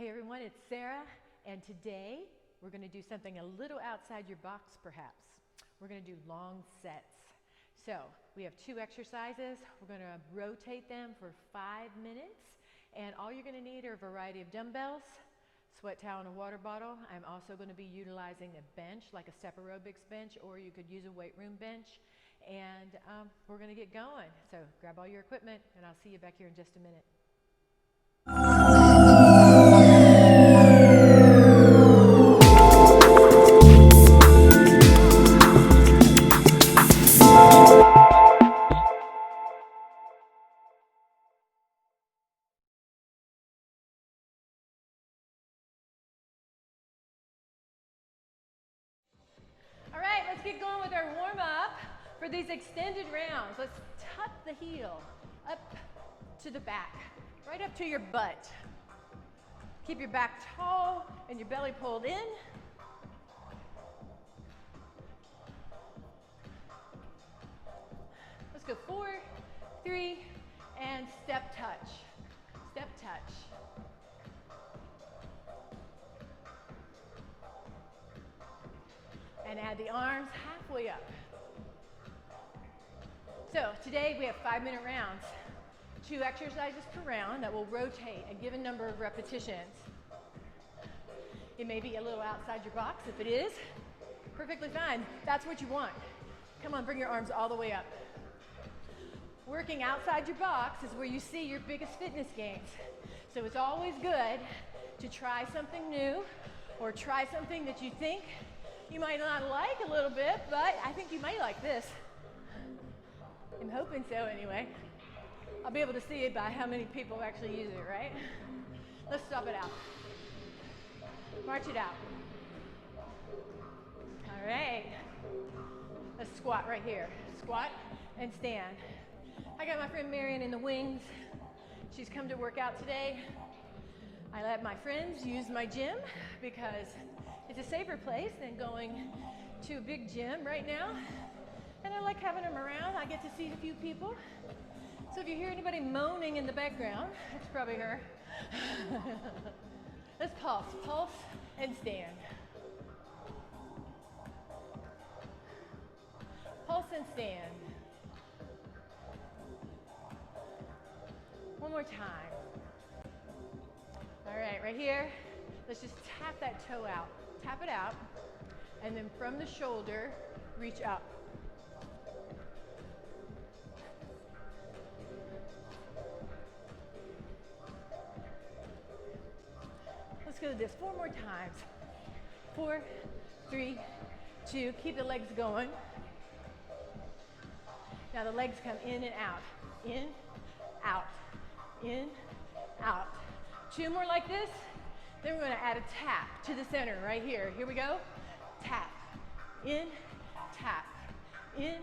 Hey everyone, it's Sarah, and today we're going to do something a little outside your box perhaps. We're going to do long sets. So we have 2 exercises. We're going to rotate them for 5 minutes, and all you're going to need are a variety of dumbbells, sweat towel, and a water bottle. I'm also going to be utilizing a bench, like a step aerobics bench, or you could use a weight room bench, and we're going to get going. So grab all your equipment, and I'll see you back here in just a minute. All right, let's get going with our warm-up for these extended rounds. Let's tuck the heel up to the back, right up to your butt. Keep your back tall and your belly pulled in. Let's go 4, 3, and step touch. Step touch. And add the arms halfway up. So today we have 5-minute rounds. 2 exercises per round that will rotate a given number of repetitions. It may be a little outside your box. If it is, perfectly fine. That's what you want. Come on, bring your arms all the way up. Working outside your box is where you see your biggest fitness gains. So it's always good to try something new or try something that you think you might not like a little bit, but I think you might like this. I'm hoping so anyway. I'll be able to see it by how many people actually use it, right? Let's stop it out. March it out. All right. Let's squat right here. Squat and stand. I got my friend Marion in the wings. She's come to work out today. I let my friends use my gym because it's a safer place than going to a big gym right now. And I like having them around. I get to see a few people. So if you hear anybody moaning in the background, it's probably her. Let's pulse. Pulse and stand. Pulse and stand. One more time. All right here, let's just tap that toe out. Tap it out, and then from the shoulder, reach up. Let's go to this 4 more times. 4, 3, 2, keep the legs going. Now the legs come in and out, in, out, in, out. 2 more like this. Then we're going to add a tap to the center right here. Here we go. Tap, in, tap, in,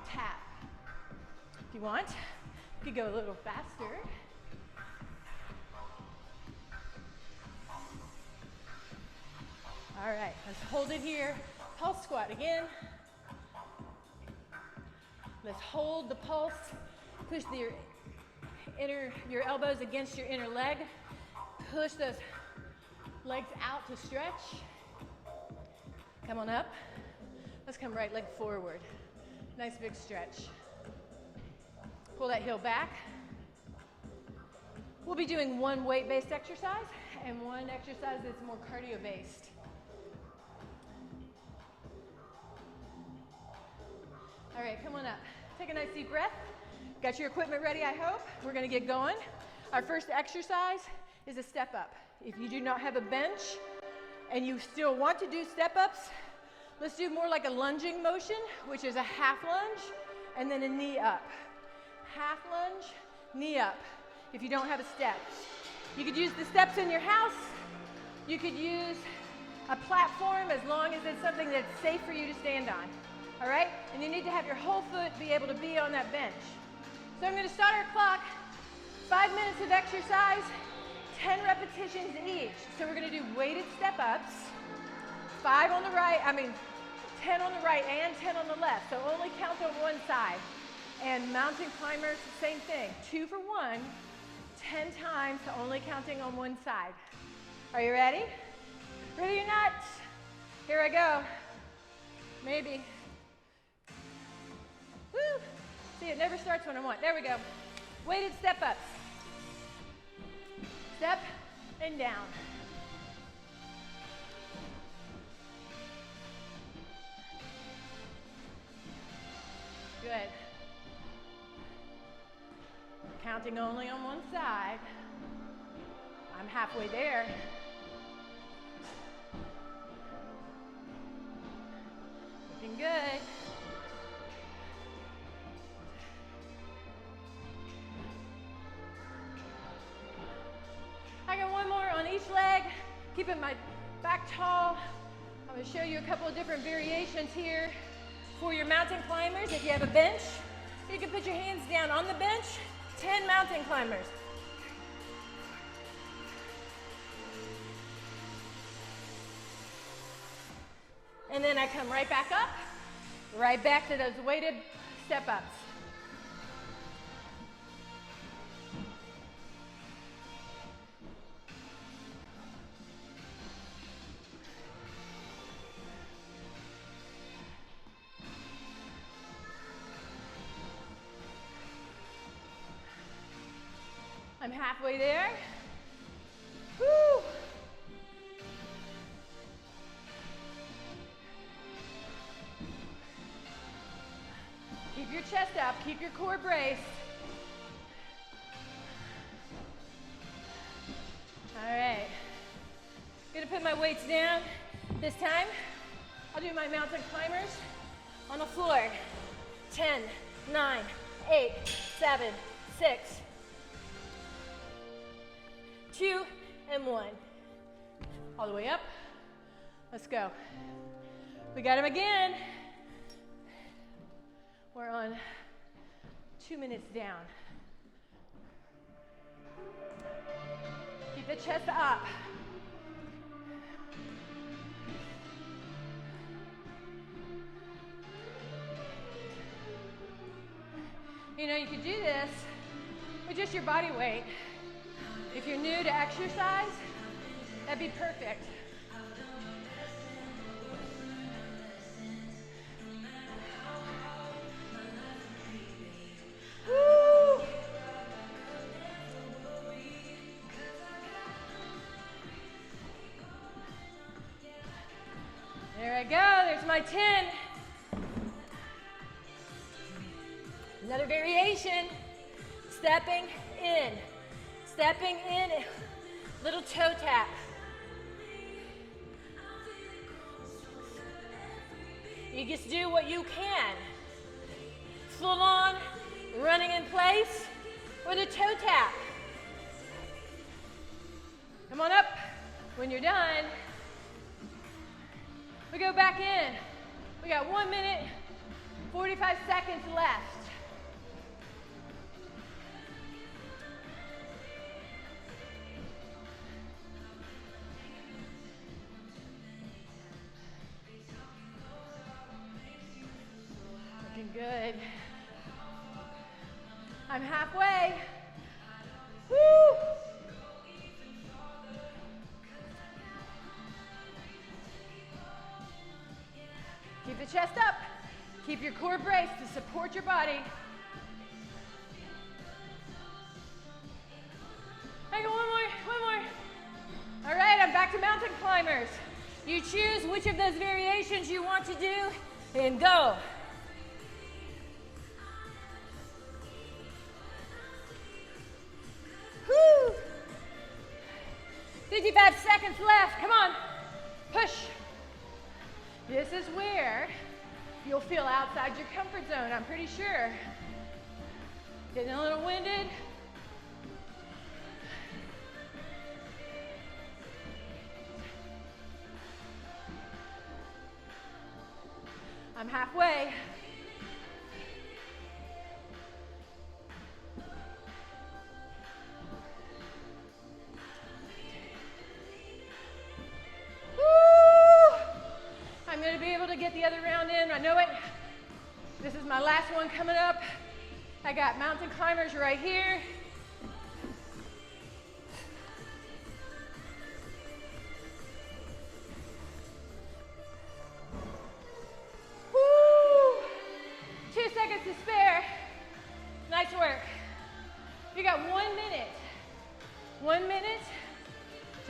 tap. If you want, you could go a little faster. All right, let's hold it here. Pulse squat again. Let's hold the pulse. Push your elbows against your inner leg. Push those legs out to stretch. Come on up. Let's come right leg forward. Nice big stretch. Pull that heel back. We'll be doing 1 weight-based exercise and 1 exercise that's more cardio-based. All right, come on up. Take a nice deep breath. Got your equipment ready, I hope. We're gonna get going. Our first exercise is a step up. If you do not have a bench and you still want to do step ups, let's do more like a lunging motion, which is a half lunge and then a knee up. Half lunge, knee up. If you don't have a step, you could use the steps in your house. You could use a platform as long as it's something that's safe for you to stand on. All right? And you need to have your whole foot be able to be on that bench. So I'm going to start our clock. 5 minutes of exercise, 10 repetitions each. So we're going to do weighted step ups. 10 on the right and 10 on the left. So only count on one side. And mountain climbers, same thing. 2 for 1, 10 times, only counting on one side. Are you ready? Ready or not? Here I go. Maybe. Woo! See, it never starts when I want. There we go. Weighted step ups. Step and down. Good. Counting only on one side. I'm halfway there. Looking good. I got one more on each leg, keeping my back tall. I'm going to show you a couple of different variations here. For your mountain climbers, if you have a bench, you can put your hands down on the bench, 10 mountain climbers. And then I come right back up, right back to those weighted step-ups. I'm halfway there. Woo! Keep your chest up, keep your core braced. All right. Gonna put my weights down. This time, I'll do my mountain climbers on the floor. 10, 9, 8, 7, 6, 2, and 1. All the way up. Let's go. We got them again. We're on 2 minutes down. Keep the chest up. You know, you could do this with just your body weight. If you're new to exercise, that'd be perfect. Woo! There I go, there's my 10. Another variation, stepping in, little toe tap. You just do what you can. Full on, running in place, or the toe tap. Come on up. When you're done, we go back in. We got 1 minute, 45 seconds left. Looking good. I'm halfway. Woo! Keep the chest up. Keep your core braced to support your body. I got one more. All right, I'm back to mountain climbers. You choose which of those variations you want to do and go. Woo! 55 seconds left. Come on. Push. This is where you'll feel outside your comfort zone, I'm pretty sure. Getting a little winded. I'm halfway. I'm going to be able to get the other round in. I know it. This is my last one coming up. I got mountain climbers right here.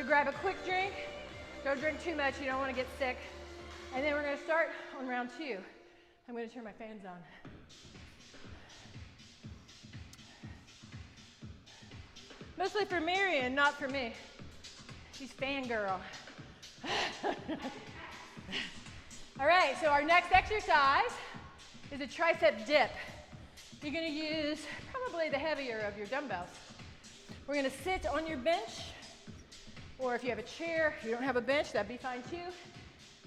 grab a quick drink. Don't drink too much, you don't want to get sick. And then we're going to start on round 2. I'm going to turn my fans on. Mostly for Marion, not for me. She's fangirl. All right, so our next exercise is a tricep dip. You're gonna use probably the heavier of your dumbbells. We're gonna sit on your bench, or if you have a chair, if you don't have a bench, that'd be fine too.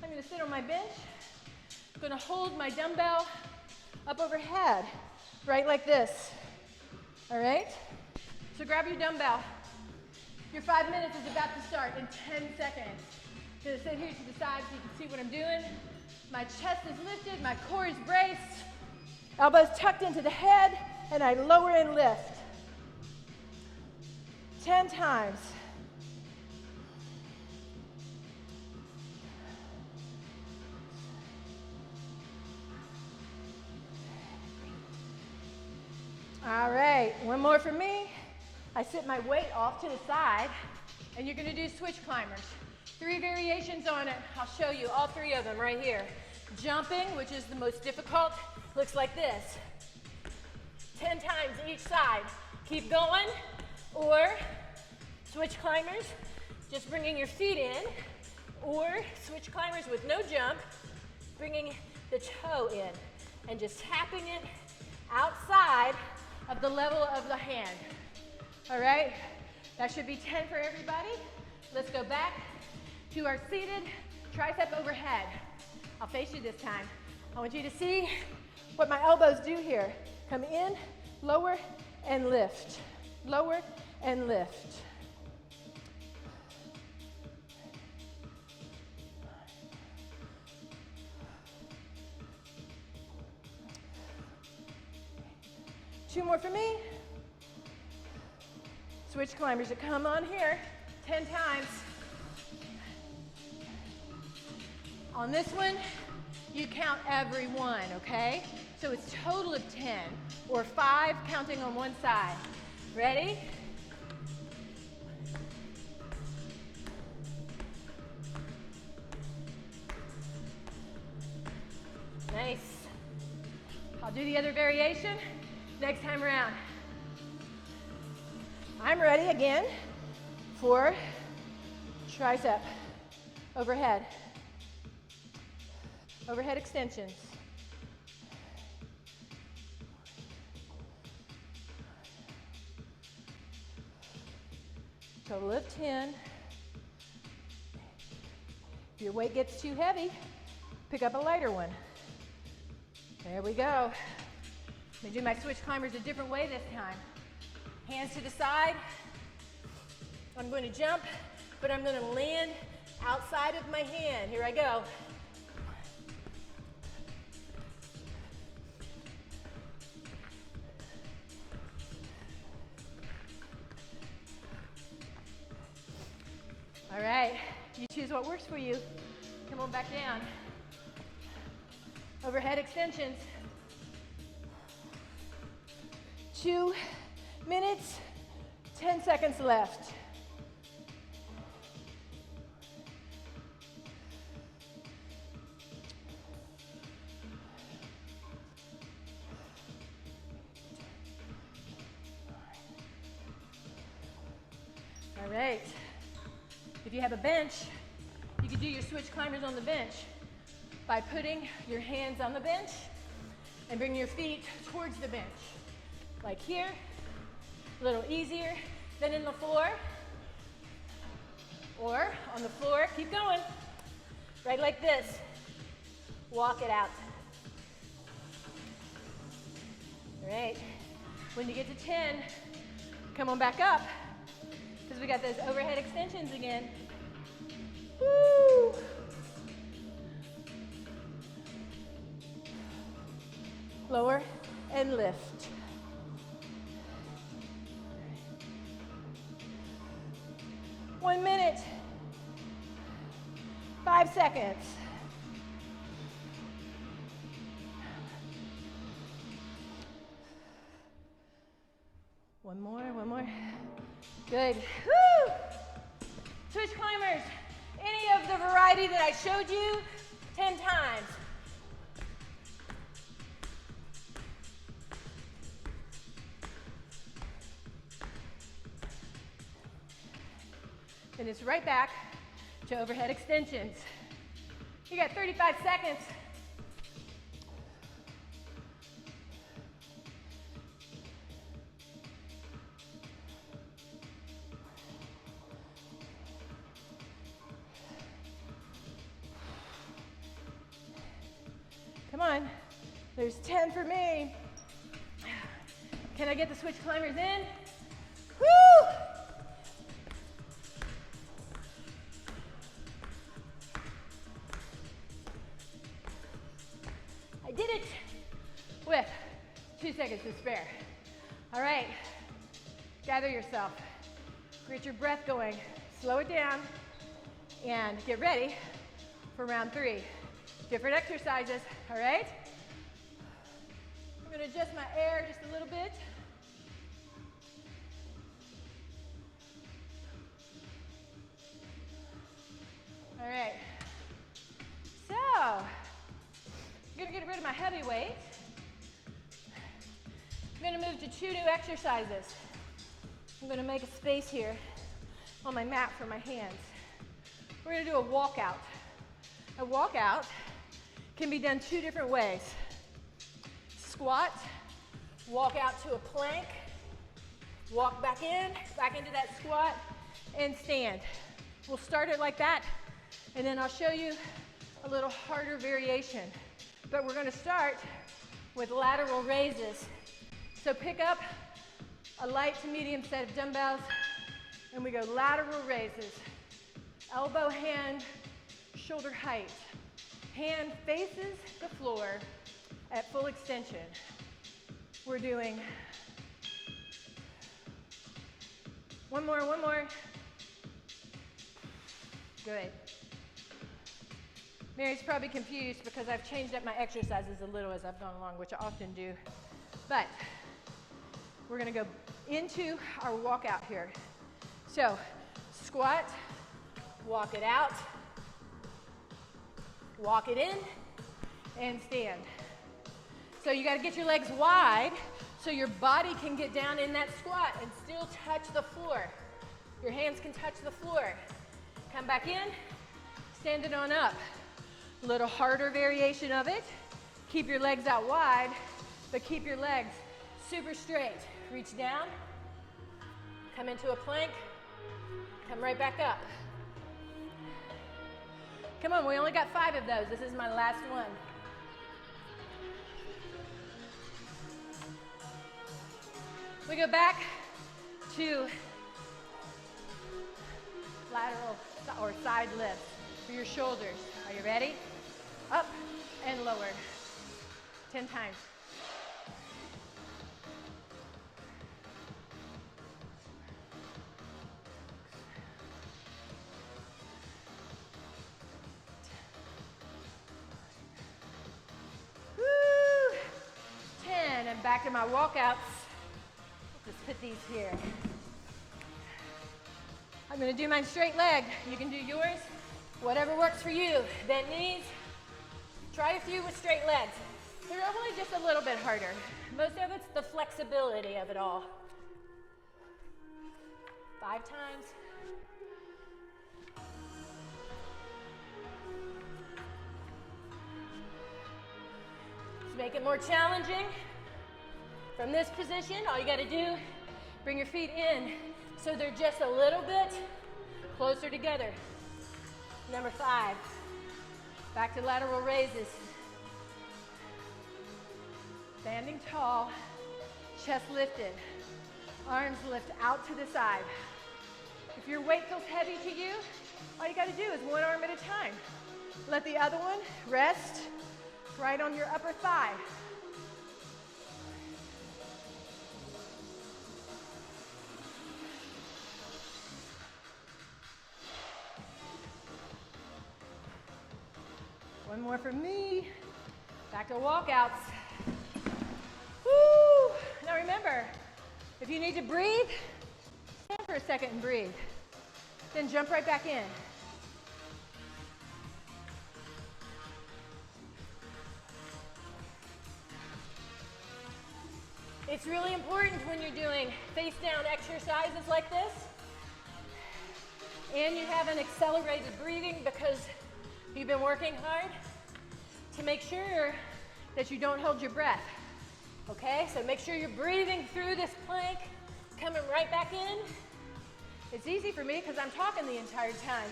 I'm gonna sit on my bench. I'm gonna hold my dumbbell up overhead, right like this. All right? So grab your dumbbell. Your 5 minutes is about to start in 10 seconds. I'm gonna sit here to the side so you can see what I'm doing. My chest is lifted, my core is braced, elbows tucked into the head, and I lower and lift. 10 times. All right, one more for me. I sit my weight off to the side, and you're gonna do switch climbers. 3 variations on it. I'll show you all 3 of them right here. Jumping, which is the most difficult, looks like this. 10 times each side. Keep going. Or switch climbers, just bringing your feet in. Or switch climbers with no jump, bringing the toe in and just tapping it outside of the level of the hand. All right, that should be 10 for everybody. Let's go back to our seated tricep overhead. I'll face you this time. I want you to see what my elbows do here. Come in, lower, and lift. Lower and lift. Two more for me. Switch climbers to come on here 10 times. On this one, you count every one, okay? So it's total of 10 or 5 counting on one side. Ready? Nice. I'll do the other variation next time around. I'm ready again for tricep overhead. Overhead extensions. Total of 10. If your weight gets too heavy, pick up a lighter one. There we go. Let me do my switch climbers a different way this time. Hands to the side. I'm going to jump, but I'm going to land outside of my hand. Here I go. All right, you choose what works for you. Come on back down. Overhead extensions. 2 minutes, 10 seconds left. All right. If you have a bench, you can do your switch climbers on the bench by putting your hands on the bench and bring your feet towards the bench. Like here, a little easier than in the floor. Or on the floor, keep going. Right like this. Walk it out. All right. When you get to 10, come on back up because we got those overhead extensions again. Woo! Lower and lift. One minute, 5 seconds. One more. Good. Woo! Switch body that I showed you 10 times. And it's right back to overhead extensions. You got 35 seconds. Come on, there's 10 for me. Can I get the switch climbers in? Woo! I did it with 2 seconds to spare. All right, gather yourself. Get your breath going. Slow it down and get ready for round 3. Different exercises, all right? I'm gonna adjust my air just a little bit. All right, so I'm gonna get rid of my heavy weight. I'm gonna move to 2 new exercises. I'm gonna make a space here on my mat for my hands. We're gonna do a walkout. A walkout can be done 2 different ways. Squat, walk out to a plank, walk back into that squat, and stand. We'll start it like that, and then I'll show you a little harder variation. But we're gonna start with lateral raises. So pick up a light to medium set of dumbbells, and we go lateral raises. Elbow, hand, shoulder height. Hand faces the floor at full extension. We're doing one more. Good. Mary's probably confused because I've changed up my exercises a little as I've gone along, which I often do. But we're gonna go into our walkout here. So squat, walk it out, walk it in, and stand. So you gotta get your legs wide so your body can get down in that squat and still touch the floor. Your hands can touch the floor. Come back in, stand it on up. A little harder variation of it. Keep your legs out wide, but keep your legs super straight. Reach down, come into a plank, come right back up. Come on, we only got 5 of those. This is my last one. We go back to lateral or side lifts for your shoulders. Are you ready? Up and lower. 10 times. Woo! 10, and back to my walkouts. Just put these here. I'm gonna do mine straight leg. You can do yours, whatever works for you. Bent knees, try a few with straight legs. They're only just a little bit harder. Most of it's the flexibility of it all. 5 times. Let's make it more challenging. From this position, all you gotta do, bring your feet in so they're just a little bit closer together. Number 5, back to lateral raises. Standing tall, chest lifted, arms lift out to the side. If your weight feels heavy to you, all you gotta do is one arm at a time. Let the other one rest right on your upper thigh. One more for me. Back to walkouts. Woo! Now remember, if you need to breathe, stand for a second and breathe. Then jump right back in. It's really important when you're doing face down exercises like this and you have an accelerated breathing because you've been working hard, to make sure that you don't hold your breath. Okay, so make sure you're breathing through this plank, coming right back in. It's easy for me because I'm talking the entire time,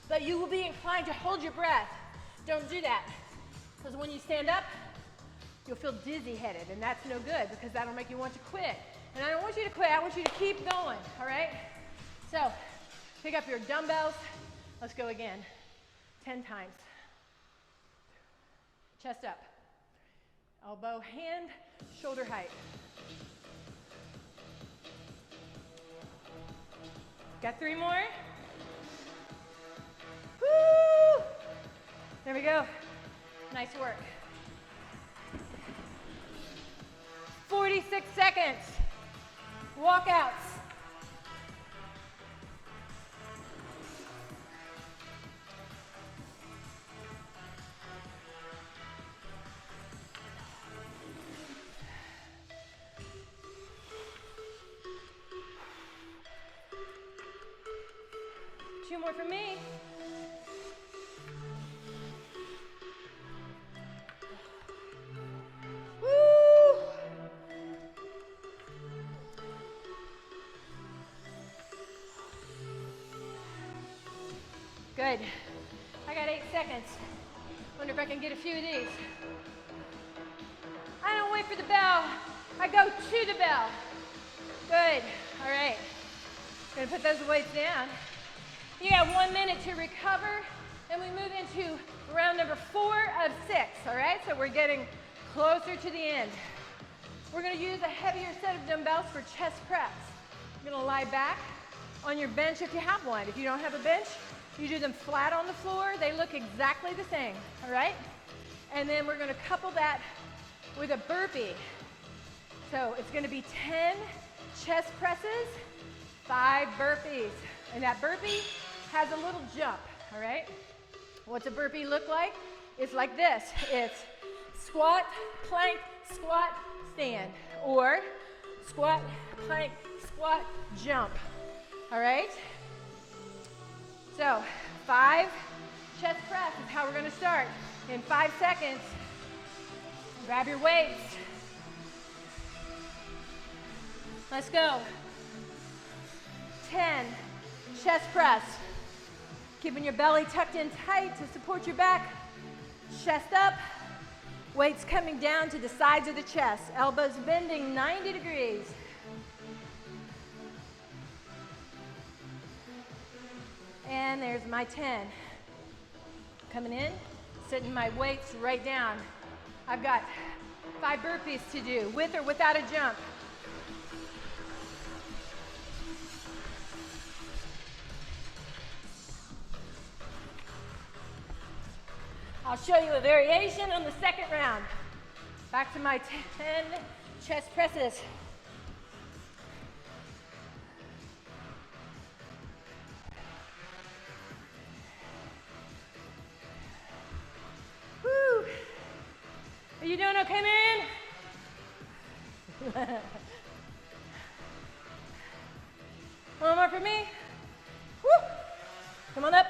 but you will be inclined to hold your breath. Don't do that, because when you stand up, you'll feel dizzy-headed, and that's no good because that'll make you want to quit. And I don't want you to quit, I want you to keep going, all right? So, pick up your dumbbells. Let's go again, 10 times. Chest up. Elbow, hand, shoulder height. Got 3 more? Woo! There we go. Nice work. 46 seconds. Walkouts. Two more for me. Woo! Good. I got 8 seconds. Wonder if I can get a few of these. I don't wait for the bell. I go to the bell. Good. All right. Gonna put those weights down. You got 1 minute to recover, and we move into round number 4 of 6, all right? So we're getting closer to the end. We're gonna use a heavier set of dumbbells for chest press. You're gonna lie back on your bench if you have one. If you don't have a bench, you do them flat on the floor. They look exactly the same, all right? And then we're gonna couple that with a burpee. So it's gonna be 10 chest presses, 5 burpees. And that burpee has a little jump, all right? What's a burpee look like? It's like this. It's squat, plank, squat, stand. Or squat, plank, squat, jump, all right? So 5 chest press is how we're gonna start. In 5 seconds, grab your weights. Let's go. 10. Chest press. Keeping your belly tucked in tight to support your back. Chest up. Weights coming down to the sides of the chest. Elbows bending 90 degrees. And there's my 10. Coming in, setting my weights right down. I've got 5 burpees to do, with or without a jump. I'll show you a variation on the second round. Back to my 10 chest presses. Woo! Are you doing okay, Marion? One more for me. Woo! Come on up.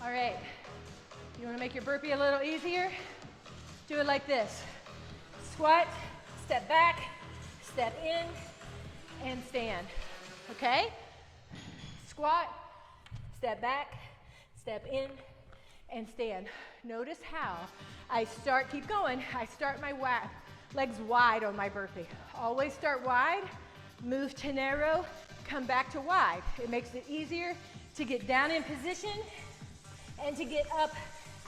All right, you want to make your burpee a little easier? Do it like this. Squat, step back, step in, and stand, okay? Squat, step back, step in, and stand. Notice how I start, keep going, I start my legs wide on my burpee. Always start wide, move to narrow, come back to wide. It makes it easier to get down in position and to get up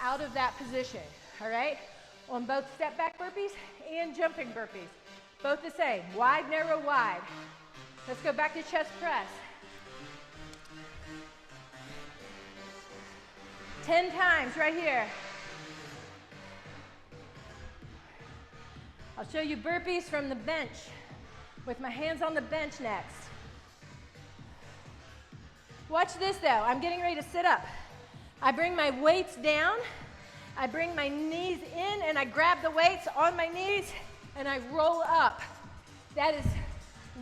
out of that position, all right? On both step back burpees and jumping burpees. Both the same, wide, narrow, wide. Let's go back to chest press. 10 times right here. I'll show you burpees from the bench with my hands on the bench next. Watch this though, I'm getting ready to sit up. I bring my weights down I bring my knees in and I grab the weights on my knees and I roll up. That is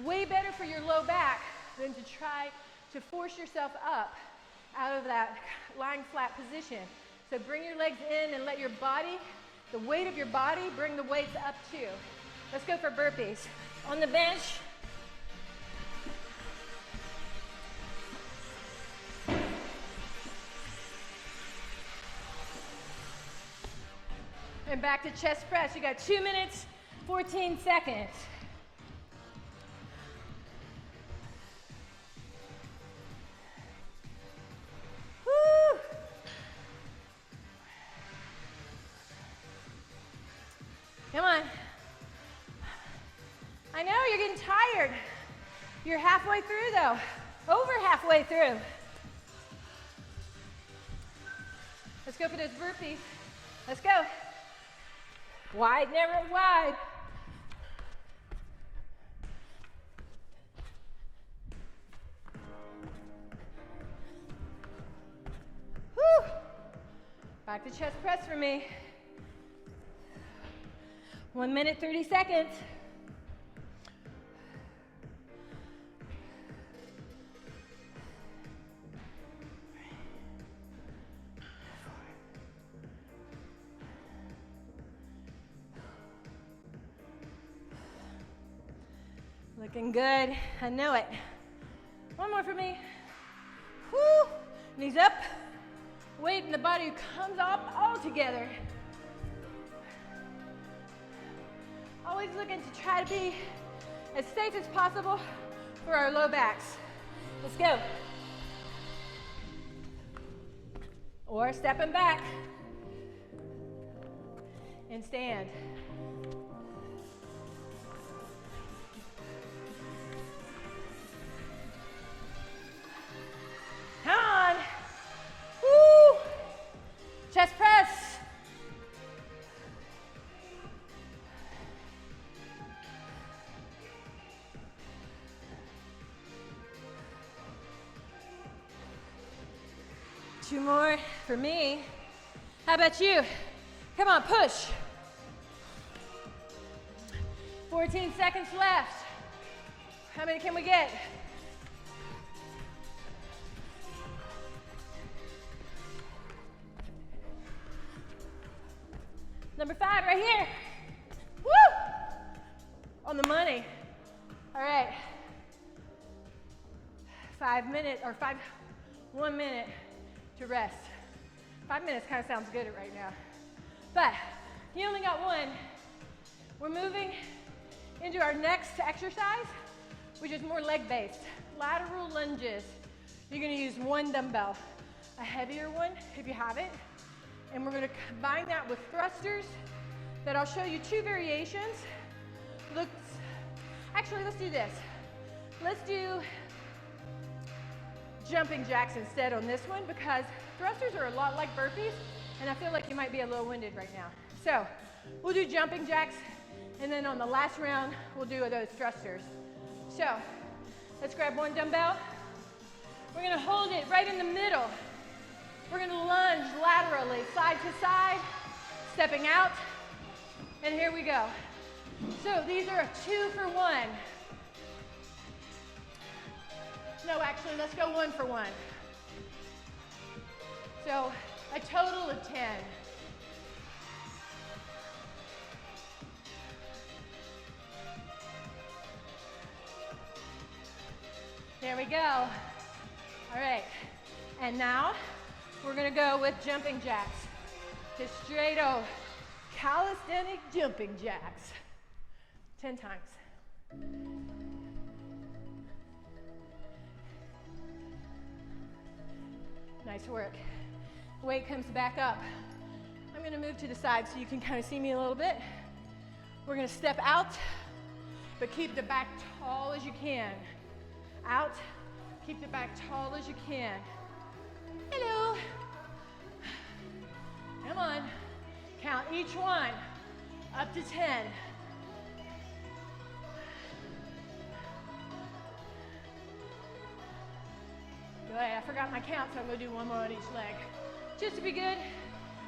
way better for your low back than to try to force yourself up out of that lying flat position. So bring your legs in and let your body, the weight of your body, bring the weights up too. Let's go for burpees. On the bench, and back to chest press. You got 2 minutes, 14 seconds. Woo! Come on. I know you're getting tired. You're halfway through though. Over halfway through. Let's go for those burpees. Let's go. Wide, never wide. Whew. Back to chest press for me. 1 minute, 30 seconds. Looking good. I know it. One more for me. Woo. Knees up. Weight in the body comes up all together. Always looking to try to be as safe as possible for our low backs. Let's go. Or stepping back and stand. Come on. Woo. Chest press. Two more for me. How about you? Come on, push. 14 seconds left. How many can we get? Number 5 right here. Woo! On the money. All right. 1 minute to rest. 5 minutes kind of sounds good right now. But you only got one. We're moving into our next exercise, which is more leg-based. Lateral lunges. You're gonna use one dumbbell, a heavier one if you have it. And we're gonna combine that with thrusters that I'll show you 2 variations. Actually, let's do this. Let's do jumping jacks instead on this one because thrusters are a lot like burpees and I feel like you might be a little winded right now. So we'll do jumping jacks and then on the last round, we'll do those thrusters. So let's grab one dumbbell. We're gonna hold it right in the middle. We're gonna lunge laterally, side to side, stepping out, and here we go. So these are a 2 for 1. No, actually, let's go 1 for 1. So a total of 10. There we go. All right, and now we're gonna go with jumping jacks. Just straight old calisthenic jumping jacks. 10 times. Nice work. Weight comes back up. I'm gonna move to the side so you can kind of see me a little bit. We're gonna step out, but keep the back tall as you can. Out, keep the back tall as you can. Hello. Come on. Count each one up to 10. Good, I forgot my count, so I'm gonna do one more on each leg. Just to be good.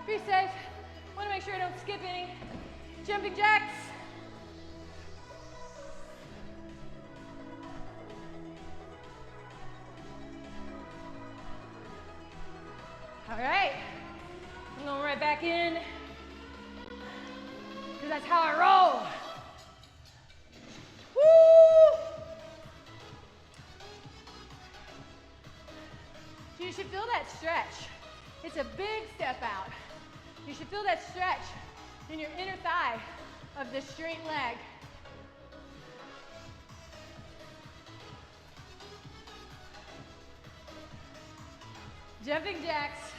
If Be safe. Want to make sure I don't skip any. Jumping jacks. All right. I'm going right back in because that's how I roll. Woo! So you should feel that stretch. It's a big step out. You should feel that stretch in your inner thigh of the straight leg. Jumping jacks.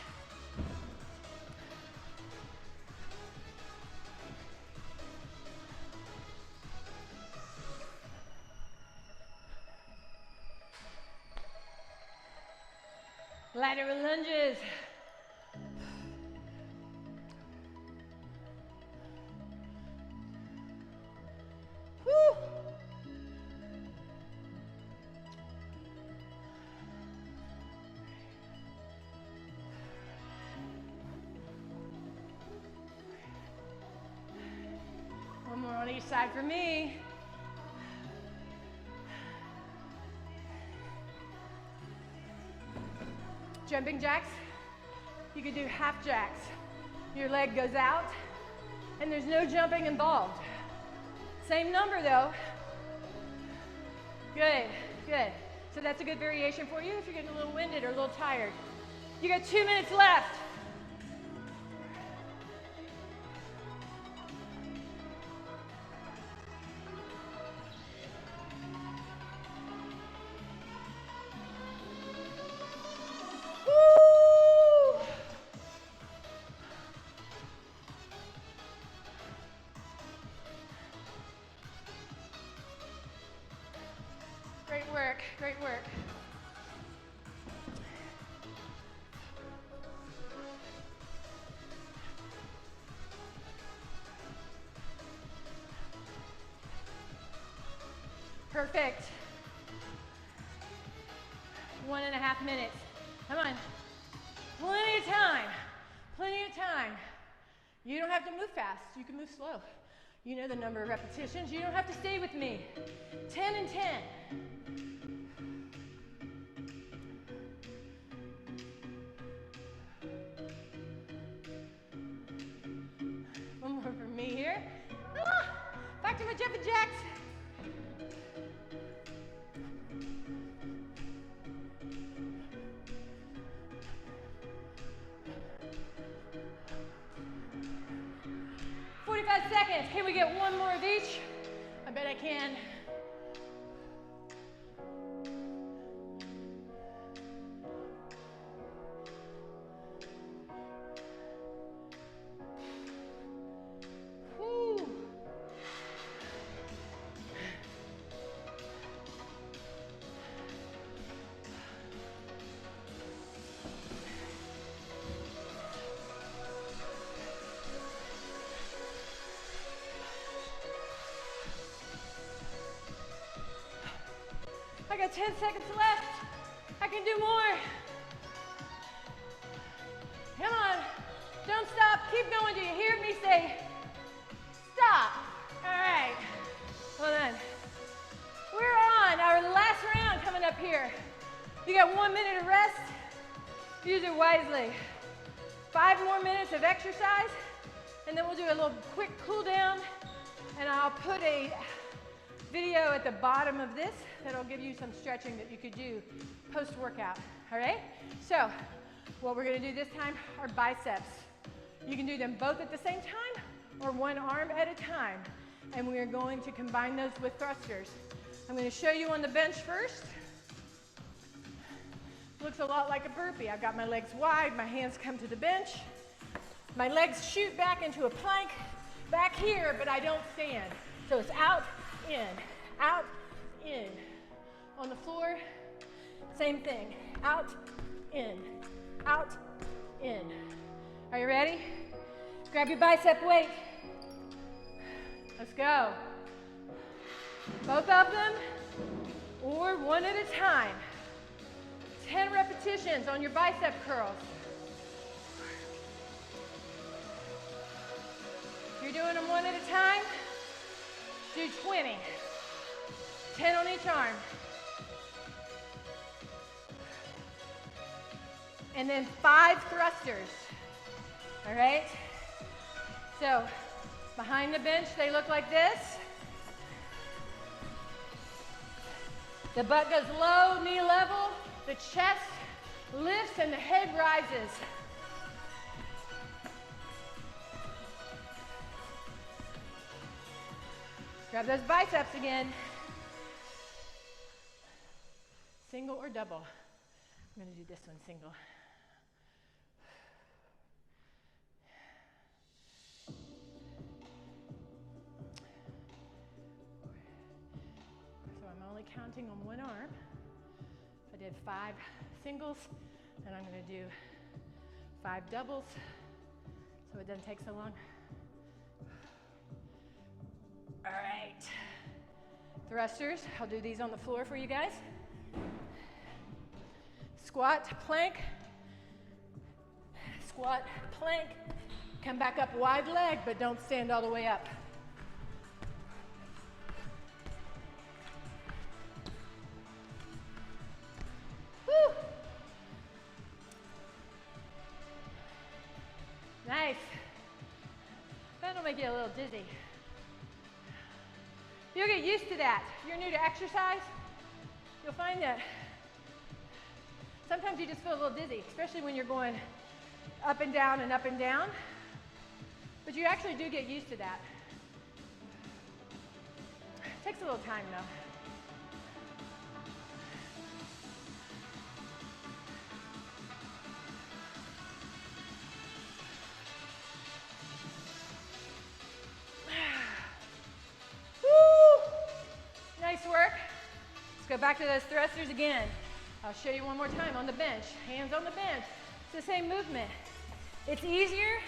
Lateral lunges. Woo. One more on each side for me. Jumping jacks, you could do half jacks. Your leg goes out and there's no jumping involved. Same number though. Good, good. So that's a good variation for you if you're getting a little winded or a little tired. You got 2 minutes left. Great work, great work. Perfect. 1.5 minutes. Come on. Plenty of time. Plenty of time. You don't have to move fast. You can move slow. You know the number of repetitions. You don't have to stay with me. 10 and 10. One more for me here. Ah, back to my jumping jacks. Seconds. Can we get one more of each? I bet I can. Whew. I got 10 seconds left. I can do more. Come on. Don't stop. Keep going. Do you hear me say stop? All right. Well then, we're on our last round coming up here. You got 1 minute of rest. Use it wisely. 5 more minutes of exercise, and then we'll do a little quick cool down, and I'll put a video at the bottom of this that'll give you some stretching that you could do post-workout, all right? So what we're gonna do this time are biceps. You can do them both at the same time or one arm at a time, and we are going to combine those with thrusters. I'm gonna show you on the bench first. Looks a lot like a burpee. I've got my legs wide, my hands come to the bench. My legs shoot back into a plank back here, but I don't stand. So it's out, in, out, in. On the floor, same thing. Out, in, out, in. Are you ready? Grab your bicep weight. Let's go. Both of them, or one at a time. 10 repetitions on your bicep curls. If you're doing them one at a time, do 20. 10 on each arm. And then 5 thrusters. All right? So, behind the bench, they look like this. The butt goes low, knee level, the chest lifts, and the head rises. Grab those biceps again. Single or double? I'm going to do this one single. So I'm only counting on one arm. I did 5 singles, and I'm going to do 5 doubles, so it doesn't take so long. All right. Thrusters, I'll do these on the floor for you guys. Squat, plank, squat, plank. Come back up wide leg, but don't stand all the way up. Woo! Nice. That'll make you a little dizzy. You'll get used to that. If you're new to exercise, you'll find that sometimes you just feel a little dizzy, especially when you're going up and down and up and down. But you actually do get used to that. It takes a little time though. Nice work. Let's go back to those thrusters again. I'll show you one more time on the bench. Hands on the bench. It's the same movement. It's easier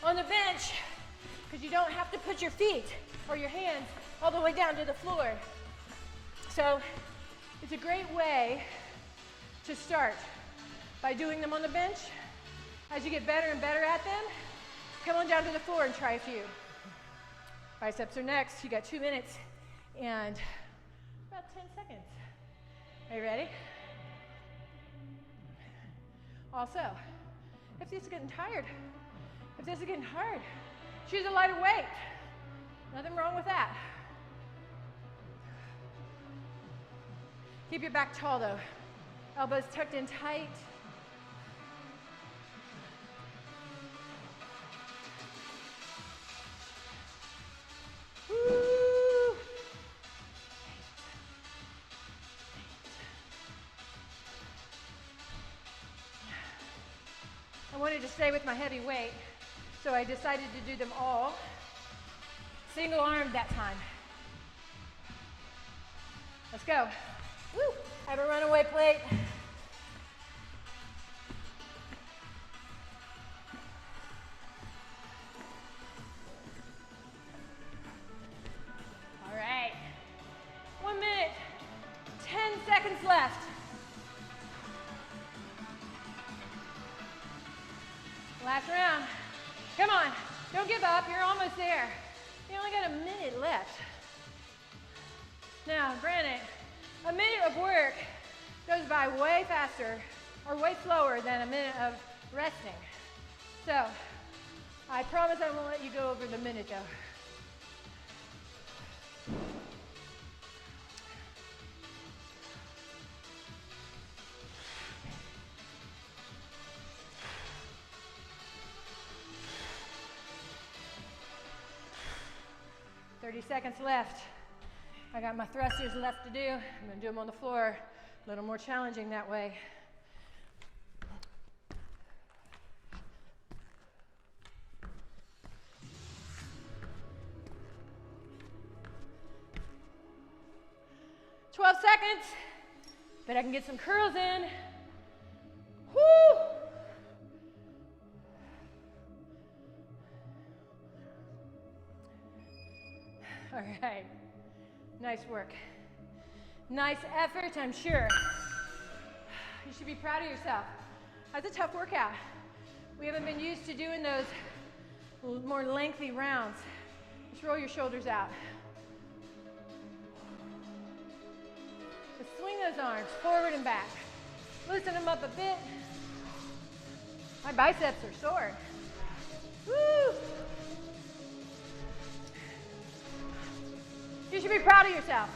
on the bench because you don't have to put your feet or your hands all the way down to the floor. So it's a great way to start by doing them on the bench. As you get better and better at them, come on down to the floor and try a few. Biceps are next. You got 2 minutes and about 10 seconds. Are you ready? Also, if this is getting tired, if this is getting hard, choose a lighter weight. Nothing wrong with that. Keep your back tall though. Elbows tucked in tight. Woo! I wanted to stay with my heavy weight, so I decided to do them all single arm that time. Let's go. Woo! I have a runaway plate. All right. 1 minute, 10 seconds left. Last round. Come on. Don't give up. You're almost there. You only got a minute left. Now, granted, a minute of work goes by way faster or way slower than a minute of resting. So, I promise I won't let you go over the minute though. $30 seconds left. I got my thrusters left to do. I'm going to do them on the floor. A little more challenging that way. $12 seconds. Bet I can get some curls in. Woo! All right, nice work. Nice effort, I'm sure. You should be proud of yourself. That's a tough workout. We haven't been used to doing those more lengthy rounds. Just roll your shoulders out. Just swing those arms forward and back. Loosen them up a bit. My biceps are sore. Woo! You should be proud of yourself.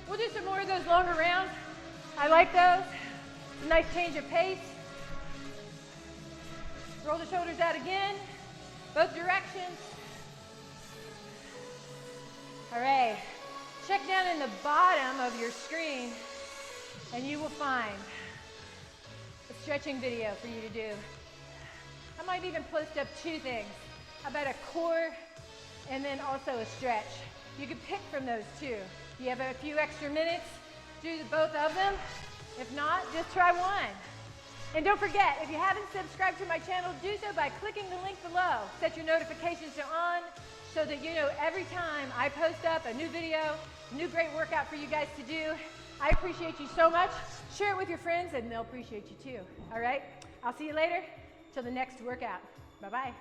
We'll do some more of those longer rounds. I like those. It's a nice change of pace. Roll the shoulders out again, both directions. All right, check down in the bottom of your screen and you will find a stretching video for you to do. I might even post up two things. How about a core and then also a stretch? You can pick from those two. You have a few extra minutes, do both of them. If not, just try one. And don't forget, if you haven't subscribed to my channel, do so by clicking the link below. Set your notifications to on so that you know every time I post up a new video, a new great workout for you guys to do. I appreciate you so much. Share it with your friends and they'll appreciate you too. All right? I'll see you later. Till the next workout. Bye-bye.